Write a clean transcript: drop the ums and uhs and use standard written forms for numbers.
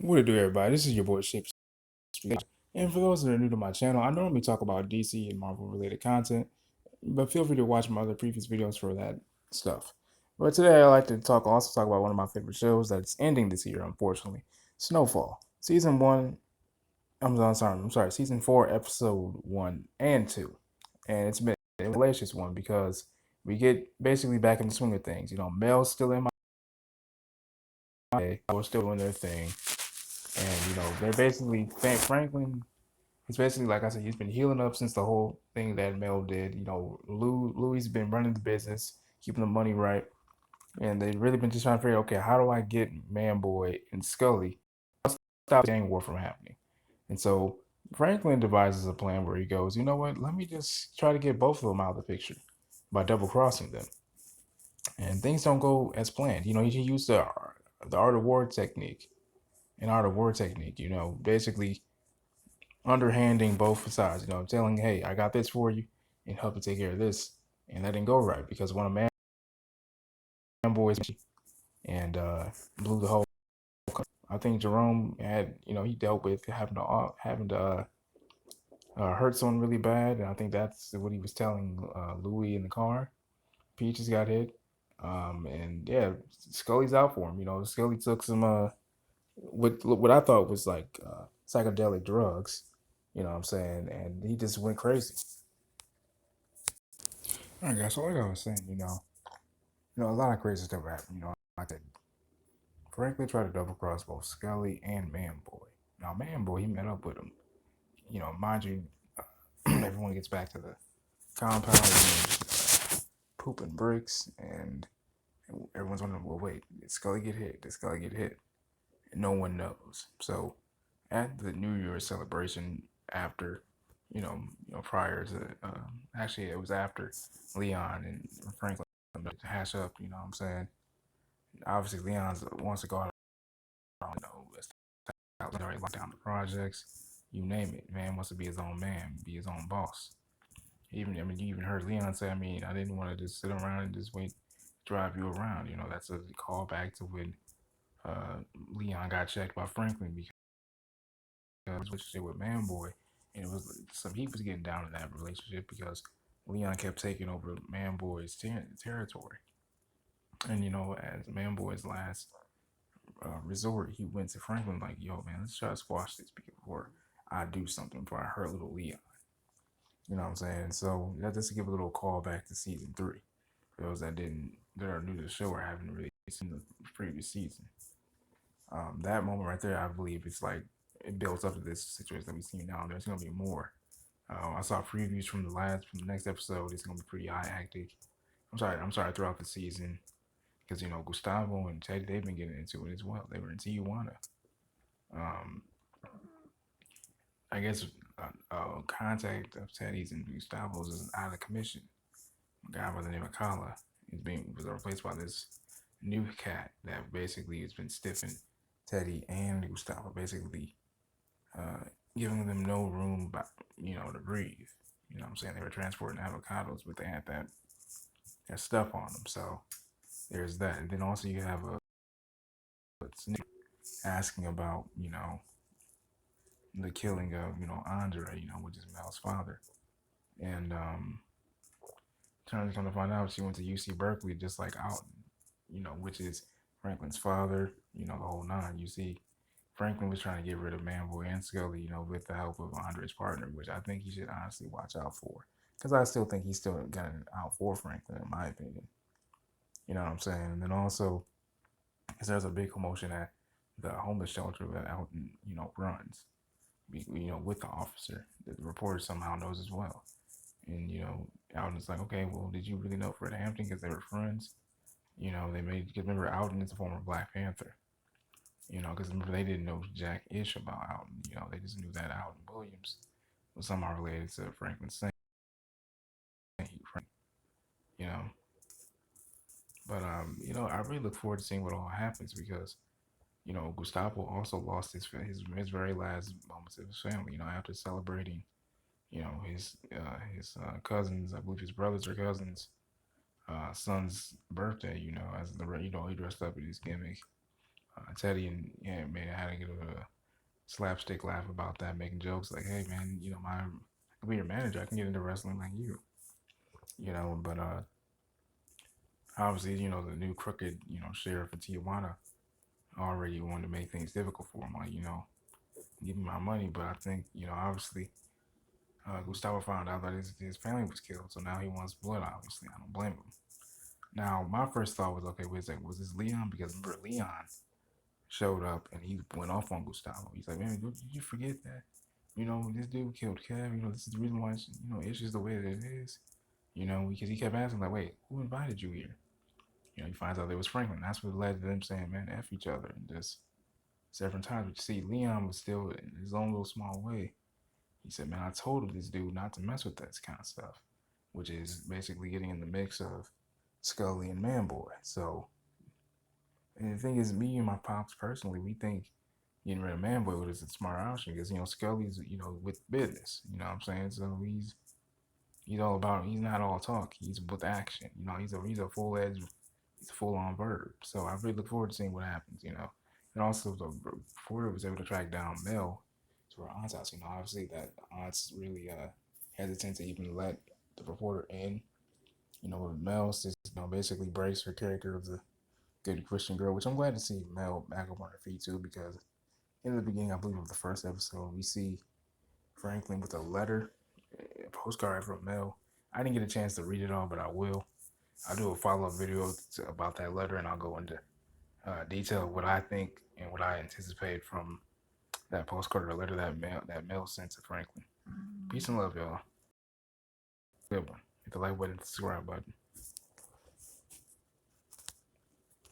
What it do, everybody? This is your boy Shape. And for those that are new to my channel, I normally talk about DC and Marvel related content, but feel free to watch my other previous videos for that stuff. But today I like to also talk about one of my favorite shows that's ending this year, unfortunately. Snowfall. Season 1, I'm sorry, Season 4, Episode 1 and 2. And it's been a delicious one because we get basically back in the swing of things. Mel's still in my day, we're still doing their thing. And they're basically Franklin. He's basically, like I said, he's been healing up since the whole thing that Mel did. Louis been running the business, keeping the money right, and they've really been just trying to figure, okay, how do I get Manboy and Scully stop the gang war from happening? And so Franklin devises a plan where he goes, you know what? Let me just try to get both of them out of the picture by double crossing them, and things don't go as planned. He used the art of war technique. An art of war technique, basically underhanding both sides, telling, hey, I got this for you and help you take care of this. And that didn't go right because one of Man Boys and blew the whole. I think Jerome had, he dealt with having to hurt someone really bad, and I think that's what he was telling Louis in the car. Peaches got hit, and yeah, Scully's out for him. Scully took some what I thought was like psychedelic drugs. You know what I'm saying? And he just went crazy. All right, guys. So like I was saying, a lot of crazy stuff happened. Like that. Frankly, tried to double cross both Scully and Manboy. Now, Manboy, he met up with him. Mind you, everyone gets back to the compound and pooping bricks, and everyone's wondering, well, wait, did Scully get hit? Did Scully get hit? And no one knows. So, at the New Year's celebration, after, prior to, actually, it was after Leon and Franklin hash up. You know what I'm saying? Obviously, Leon wants to go out. Already locked down the projects. You name it. Man wants to be his own man, be his own boss. You even heard Leon say, I didn't want to just sit around and just wait, drive you around. That's a callback to when Leon got checked by Franklin because his relationship with Manboy, and it was some he was getting down in that relationship because Leon kept taking over Manboy's territory. And as Manboy's last resort, he went to Franklin like, "Yo, man, let's try to squash this before I do something, before I hurt little Leon." You know what I'm saying? So that just to give a little call back to season 3. For those that are new to the show or haven't really seen the previous season. That moment right there, I believe it's like it builds up to this situation that we see now. There's gonna be more. I saw previews from the next episode. It's gonna be pretty high acting. I'm sorry, throughout the season. Because Gustavo and Teddy, they've been getting into it as well. They were in Tijuana. Um, I guess contact of Teddy's and Gustavo's is out of commission. A guy by the name of Kala was replaced by this new cat that basically has been stiffing Teddy and Gustavo, basically giving them no room, to breathe. You know what I'm saying? They were transporting avocados, but they had that stuff on them. So there's that. And then also you have a asking about, the killing of, Andre, which is Mel's father. And turns to find out she went to UC Berkeley just like Alton, which is Franklin's father, the whole nine. You see, Franklin was trying to get rid of Manboy and Scully, with the help of Andre's partner, which I think he should honestly watch out for. Because I still think he's still got it out for Franklin, in my opinion. You know what I'm saying? And then also, because there's a big commotion at the homeless shelter that Alton, runs, with the officer. The reporter somehow knows as well. And, Alton's like, okay, well, did you really know Fred Hampton? Because they were friends. Because remember, Alton is a former Black Panther. Because remember, they didn't know Jack Ish about Alton. They just knew that Alton Williams was somehow related to Franklin Saint. You know, but I really look forward to seeing what all happens because Gustavo also lost his very last moments of his family. After celebrating, his cousins, I believe his brothers or cousins, son's birthday. As he dressed up in his gimmick Teddy and yeah, man, I had to get a slapstick laugh about that, making jokes like, "Hey, man, I can be your manager. I can get into wrestling like you." But obviously, the new crooked, sheriff of Tijuana already wanted to make things difficult for him. Like, give me my money. But I think, obviously, Gustavo found out that his family was killed, so now he wants blood. Obviously, I don't blame him. Now, my first thought was, okay, wait a second, was this Leon? Because remember, Leon showed up and he went off on Gustavo. He's like, man, did you forget that? This dude killed Kev. This is the reason why it's just the way that it is. Because he kept asking, like, wait, who invited you here? He finds out it was Franklin. That's what led to them saying, man, F each other. And just several times, but you see, Leon was still in his own little small way. He said, man, I told this dude not to mess with that kind of stuff, which is basically getting in the mix of Scully and Manboy. So, and the thing is, me and my pops personally, we think getting rid of Manboy was a smart option because, Scully's, with business. You know what I'm saying? So he's all about, he's not all talk. He's with action. He's a full-edged, he's a full-on verb. So I really look forward to seeing what happens. And also, the reporter was able to track down Mel to her aunt's house. Obviously that aunt's really hesitant to even let the reporter in. Mel just, basically breaks her character of the good Christian girl, which I'm glad to see Mel back up on her feet too, because in the beginning, I believe of the first episode, we see Franklin with a letter, a postcard from Mel. I didn't get a chance to read it all, but I will. I'll do a follow-up video about that letter, and I'll go into detail what I think and what I anticipate from that postcard or letter that Mel sent to Franklin. Peace and love, y'all. Good one. Hit the like button, subscribe button.